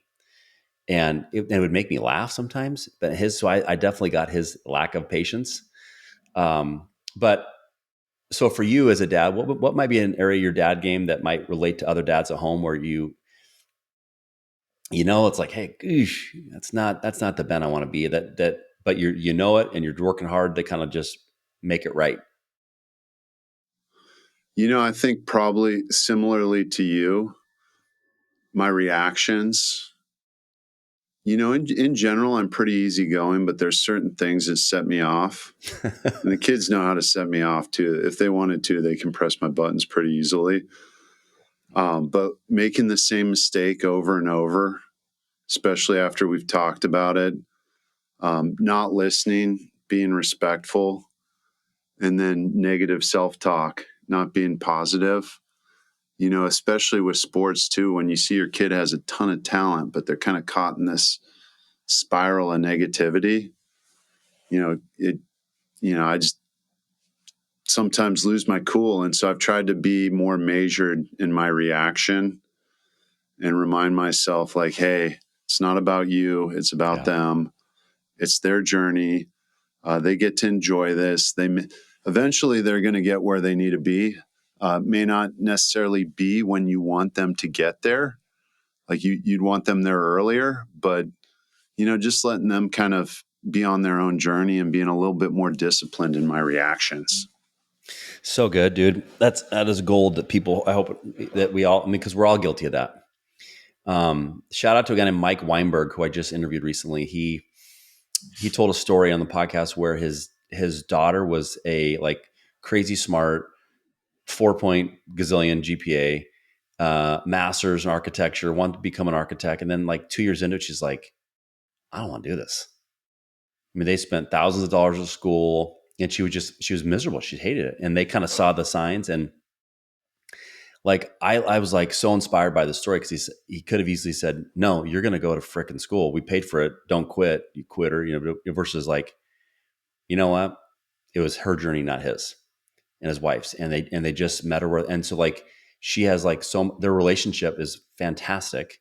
And it would make me laugh sometimes, but so I definitely got his lack of patience. But so for you as a dad, what might be an area of your dad game that might relate to other dads at home where it's like, hey, goosh, that's not the Ben I want to be. But you know it, and you're working hard to kind of just make it right. I think probably similarly to you, my reactions, in general, I'm pretty easygoing, but there's certain things that set me off. And the kids know how to set me off too. If they wanted to, they can press my buttons pretty easily. But making the same mistake over and over, especially after we've talked about it, not listening, being respectful, and then negative self-talk, not being positive. Especially with sports too, when you see your kid has a ton of talent, but they're kind of caught in this spiral of negativity. I just sometimes lose my cool. And so I've tried to be more measured in my reaction and remind myself, like, hey, it's not about you, it's about Yeah. them. It's their journey. They get to enjoy this. Eventually they're going to get where they need to be. May not necessarily be when you want them to get there. Like you'd want them there earlier, but just letting them kind of be on their own journey and being a little bit more disciplined in my reactions. So good, dude. That is gold that people, I hope that we all, because we're all guilty of that. Shout out to a guy named Mike Weinberg, who I just interviewed recently. He told a story on the podcast where his daughter was a like crazy smart 4 point gazillion GPA, master's in architecture, wanted to become an architect. And then like 2 years into it, she's like, I don't want to do this. I mean, they spent thousands of dollars at school and she was miserable. She hated it. And they kind of saw the signs. And like, I was like so inspired by the story because he could have easily said, no, you're going to go to frickin' school. We paid for it. Don't quit. You quitter, versus like, you know what? It was her journey, not his and his wife's. And they just met her. And so like, she has like their relationship is fantastic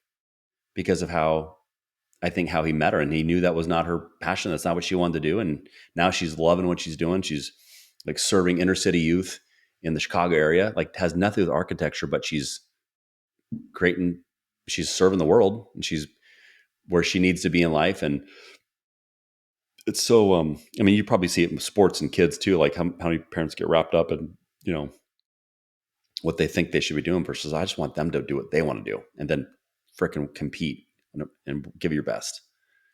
because of how he met her, and he knew that was not her passion. That's not what she wanted to do. And now she's loving what she's doing. She's like serving inner city youth in the Chicago area, like has nothing with architecture, but she's creating, she's serving the world and she's where she needs to be in life. And it's so, I mean, you probably see it in sports and kids too, like how many parents get wrapped up in, you know, what they think they should be doing versus I just want them to do what they want to do and then fricking compete and give your best.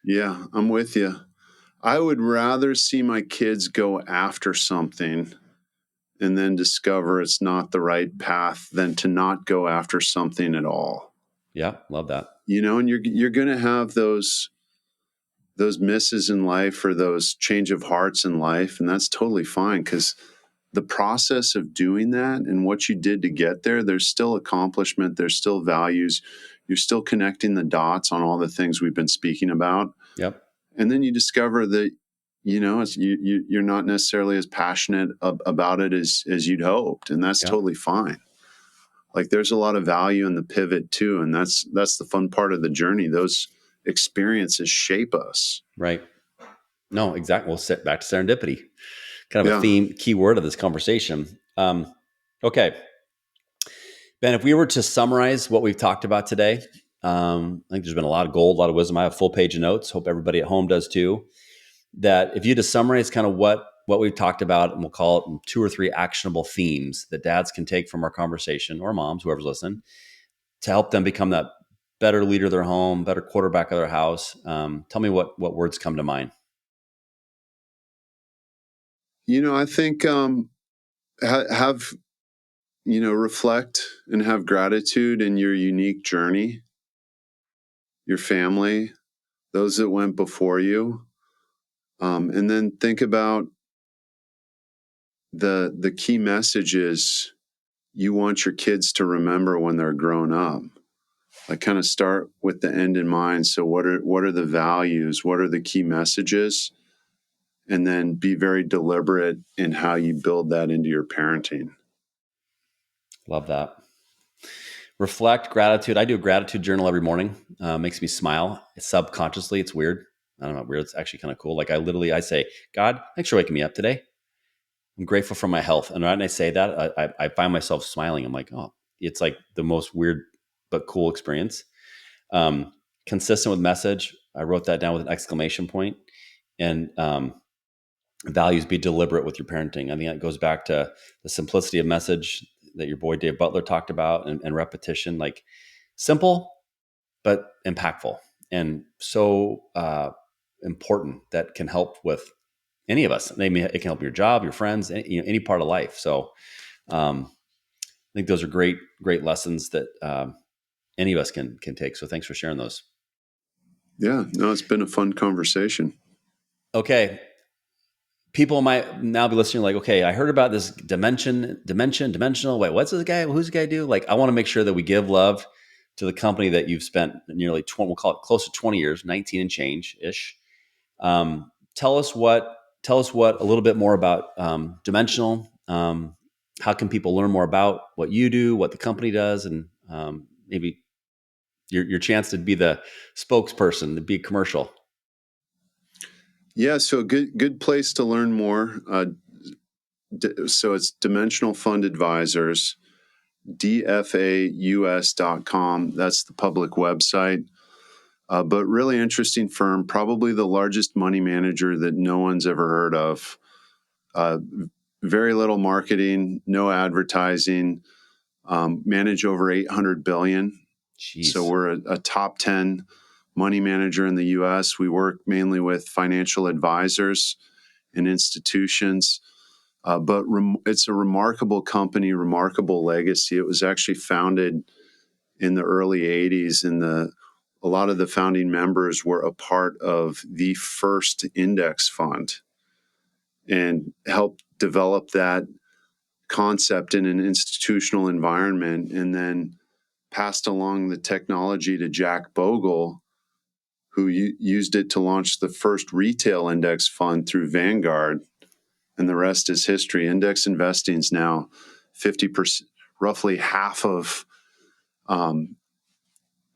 Yeah, I'm with you. I would rather see my kids go after something and then discover it's not the right path than to not go after something at all. Yeah. Love that. And you're going to have those misses in life or those change of hearts in life, and that's totally fine, because the process of doing that and what you did to get there, there's still accomplishment, there's still values, you're still connecting the dots on all the things we've been speaking about. Yep. And then you discover that you're not necessarily as passionate about it as you'd hoped, and that's Yeah. totally fine. Like, there's a lot of value in the pivot too, and that's the fun part of the journey. Those experiences shape us. Right. No, exactly. We'll sit back to serendipity, kind of a Yeah. theme, key word of this conversation. Okay. Ben, if we were to summarize what we've talked about today, I think there's been a lot of gold, a lot of wisdom. I have a full page of notes. Hope everybody at home does too. That if you just summarize kind of what we've talked about, and we'll call it 2 or 3 actionable themes that dads can take from our conversation, or moms, whoever's listening, to help them become that better leader of their home, better quarterback of their house. Tell me what words come to mind. I think have reflect and have gratitude in your unique journey, your family, those that went before you, and then think about the key messages you want your kids to remember when they're grown up. Like, kind of start with the end in mind. So what are the values? What are the key messages? And then be very deliberate in how you build that into your parenting. Love that. Reflect, gratitude. I do a gratitude journal every morning. Makes me smile. Subconsciously, it's weird. I don't know, weird. It's actually kind of cool. Like I say, God, thanks for waking me up today. I'm grateful for my health. And when I say that, I find myself smiling. I'm like, oh, it's like the most weird but cool experience. Um, Consistent with message. I wrote that down with an exclamation point. And values, be deliberate with your parenting. I think that goes back to the simplicity of message that your boy Dave Butler talked about, and repetition. Like, simple but impactful, and so important, that can help with any of us. It can help your job, your friends, any part of life. So I think those are great lessons that any of us can take. So thanks for sharing those. Yeah, no, it's been a fun conversation. Okay. People might now be listening like, okay, I heard about this dimensional. Wait, what's this guy? Who's this guy do? Like, I want to make sure that we give love to the company that you've spent nearly 20, we'll call it close to 20 years, 19 and change ish. Tell us what a little bit more about dimensional. How can people learn more about what you do, what the company does, and maybe your chance to be the spokesperson, to be commercial. Yeah, so good place to learn more. So it's Dimensional Fund Advisors, dfaus.com. That's the public website. But really interesting firm, probably the largest money manager that no one's ever heard of. Uh, Very little marketing, no advertising, manage over 800 billion. So Jeez. we're a top 10 money manager in the US. We work mainly with financial advisors and institutions. But it's a remarkable company, remarkable legacy. It was actually founded in the early 80s, and a lot of the founding members were a part of the first index fund and helped develop that concept in an institutional environment, and then passed along the technology to Jack Bogle, who used it to launch the first retail index fund through Vanguard. And the rest is history. Index investing is now 50%, roughly half of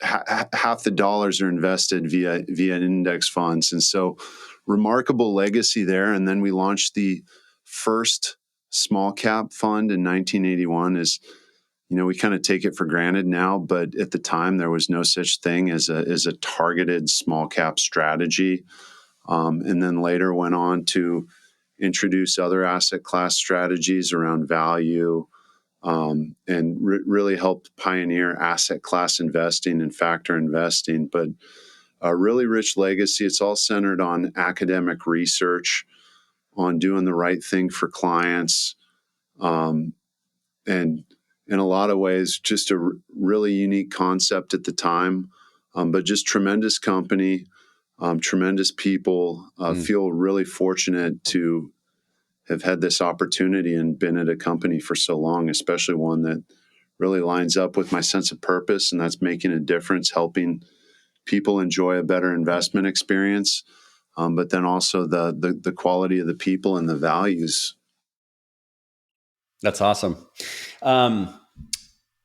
half the dollars are invested via index funds. And so, remarkable legacy there. And then we launched the first small cap fund in 1981. Is we kind of take it for granted now, but at the time there was no such thing as a targeted small cap strategy. And then later went on to introduce other asset class strategies around value, and really helped pioneer asset class investing and factor investing. But a really rich legacy. It's all centered on academic research, on doing the right thing for clients, and in a lot of ways, just a really unique concept at the time, but just tremendous company, tremendous people. Feel really fortunate to have had this opportunity and been at a company for so long, especially one that really lines up with my sense of purpose, and that's making a difference, helping people enjoy a better investment experience, but then also the quality of the people and the values. That's awesome.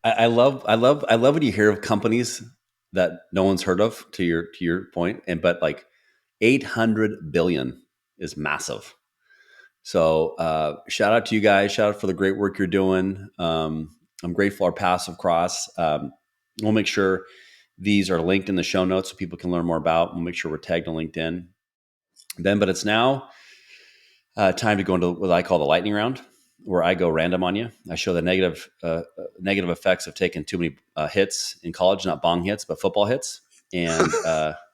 I love when you hear of companies that no one's heard of, to your point, but like 800 billion is massive. So shout out to you guys. Shout out for the great work you're doing. I'm grateful our paths have crossed. We'll make sure these are linked in the show notes so people can learn more about. We'll make sure we're tagged on LinkedIn. But it's now time to go into what I call the lightning round, where I go random on you. I show the negative effects of taking too many hits in college, not bong hits, but football hits. And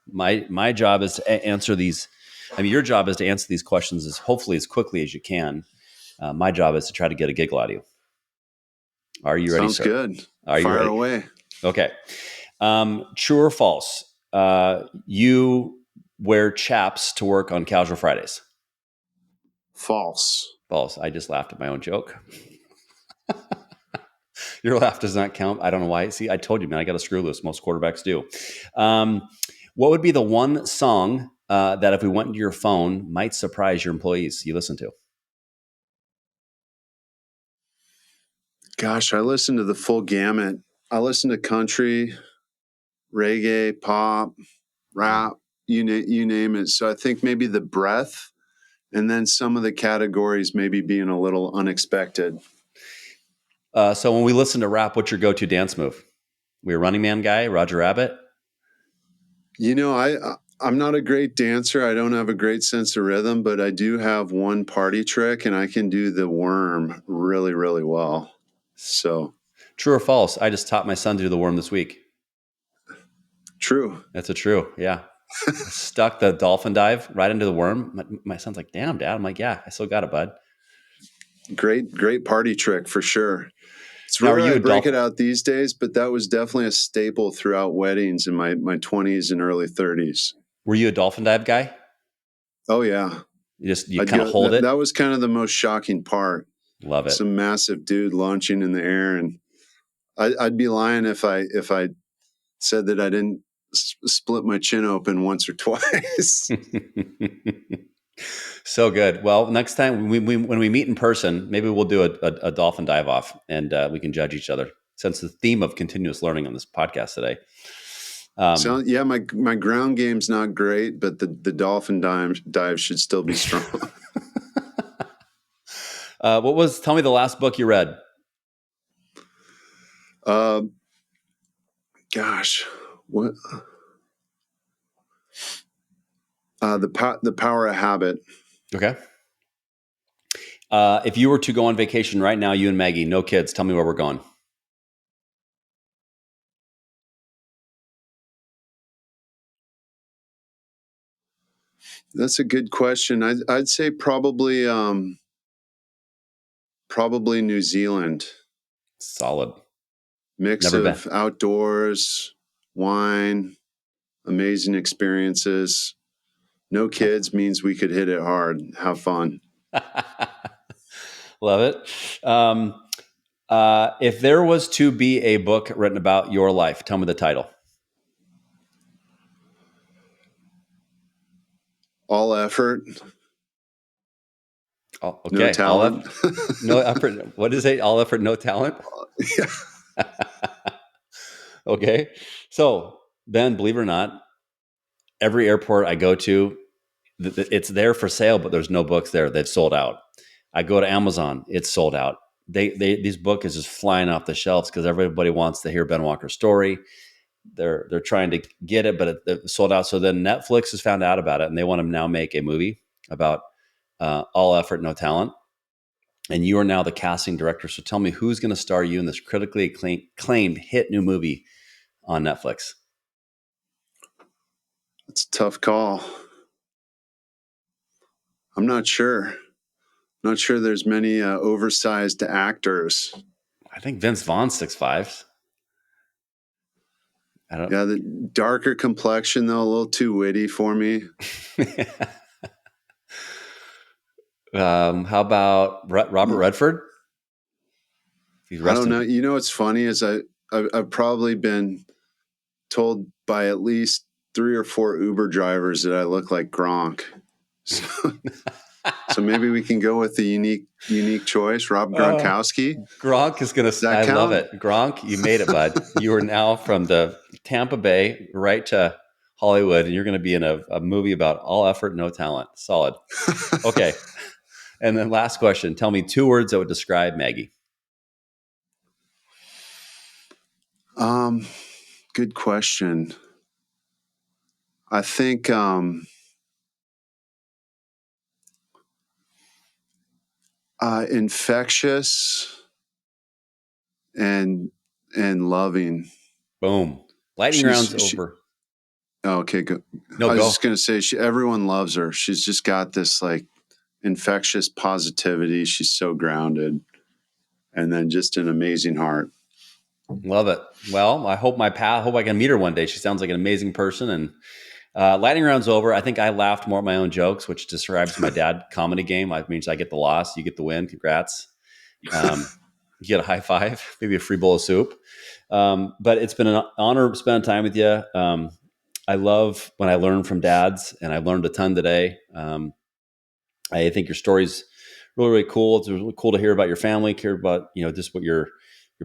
my job is to answer these. I mean, your job is to answer these questions hopefully as quickly as you can. My job is to try to get a giggle out of you. Are you ready, Sounds sir? good. Are you Fire ready? away. Okay. True or false? You wear chaps to work on casual Fridays. False. False. I just laughed at my own joke. Your laugh does not count. I don't know why. See, I told you, man, I got a screw loose. Most quarterbacks do. What would be the one song that if we went into your phone might surprise your employees you listen to? Gosh, I listen to the full gamut. I listen to country, reggae, pop, rap, you name it. So I think maybe the breadth, and then some of the categories maybe being a little unexpected. So when we listen to rap, what's your go-to dance move? We a Running Man guy, Roger Rabbit? I'm not a great dancer. I don't have a great sense of rhythm, but I do have one party trick, and I can do the worm really, really well. So True or false? I just taught my son to do the worm this week. true. That's a true. Yeah. Stuck the dolphin dive right into the worm. My son's like, damn, Dad. I'm like, yeah, I still got it, bud. Great party trick for sure. It's Now, are rare you I a break it dolphin? out these days, but that was definitely a staple throughout weddings in my 20s and early 30s. Were you a dolphin dive guy? Oh yeah. You I'd kind of go hold it. that was kind of the most shocking part. Love it. Some massive dude launching in the air, and I'd be lying if I said that I didn't split my chin open once or twice. So good. Well, next time when we meet in person, maybe we'll do a dolphin dive off and we can judge each other. Since the theme of continuous learning on this podcast today. So yeah, my ground game's not great, but the dolphin dive should still be strong. Tell me the last book you read. Gosh, what? The Power of Habit. Okay. If you were to go on vacation right now, you and Maggie, no kids, tell me where we're going. That's a good question. I'd say probably New Zealand. Solid. Mix Never been. of outdoors, wine, amazing experiences. No kids means we could hit it hard, have fun. Love it. If there was to be a book written about your life, tell me the title. All effort, Oh, no okay. All talent. effort, no effort. What is it? All effort, no talent. Yeah. Okay. So Ben, believe it or not, every airport I go to, it's there for sale, but there's no books there. They've sold out. I go to Amazon, it's sold out. these book is just flying off the shelves because everybody wants to hear Ben Walker's story. They're trying to get it, but it sold out. So then Netflix has found out about it, and they want to now make a movie about all effort, no talent. And you are now the casting director. So tell me, who's going to star you in this critically acclaimed hit new movie on Netflix? It's a tough call. I'm not sure. Not sure there's many oversized actors. I think Vince Vaughn's 6'5". I don't. Yeah, the darker complexion though, a little too witty for me. How about Robert Redford? He's I don't resting. know. You know what's funny is I've probably been told by at least 3 or 4 Uber drivers that I look like Gronk. So maybe we can go with the unique choice, Rob Gronkowski. Gronk is going Does to, that I love count? it. Gronk, you made it, bud. You are now from the Tampa Bay right to Hollywood, and you're going to be in a movie about all effort, no talent. Solid. Okay. And then last question. Tell me 2 words that would describe Maggie. Good question. I think infectious and loving. Boom. Lightning rounds She over. oh, okay, go. No, I was go. just gonna say everyone loves her. She's just got this like infectious positivity. She's so grounded, and then just an amazing heart. Love it. Well, I hope hope I can meet her one day. She sounds like an amazing person. And lightning round's over. I think I laughed more at my own jokes, which describes my dad comedy game. It means I get the loss, you get the win. Congrats. You get a high five, maybe a free bowl of soup. But it's been an honor spending time with you. I love when I learn from dads, and I learned a ton today. I think your story's really, really cool. It's really cool to hear about your family, hear about, just what your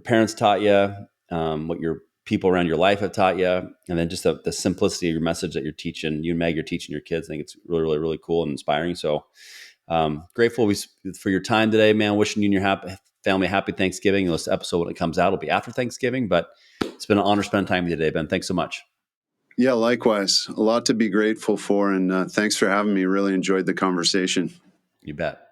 parents taught you, what your people around your life have taught you, and then just the simplicity of your message that you're teaching. You and Meg, you're teaching your kids. I think it's really, really, really cool and inspiring. So grateful for your time today, man. Wishing you and your family happy Thanksgiving. This episode, when it comes out, will be after Thanksgiving, but it's been an honor spending time with you today, Ben. Thanks so much. Yeah, likewise. A lot to be grateful for, and thanks for having me. Really enjoyed the conversation. You bet.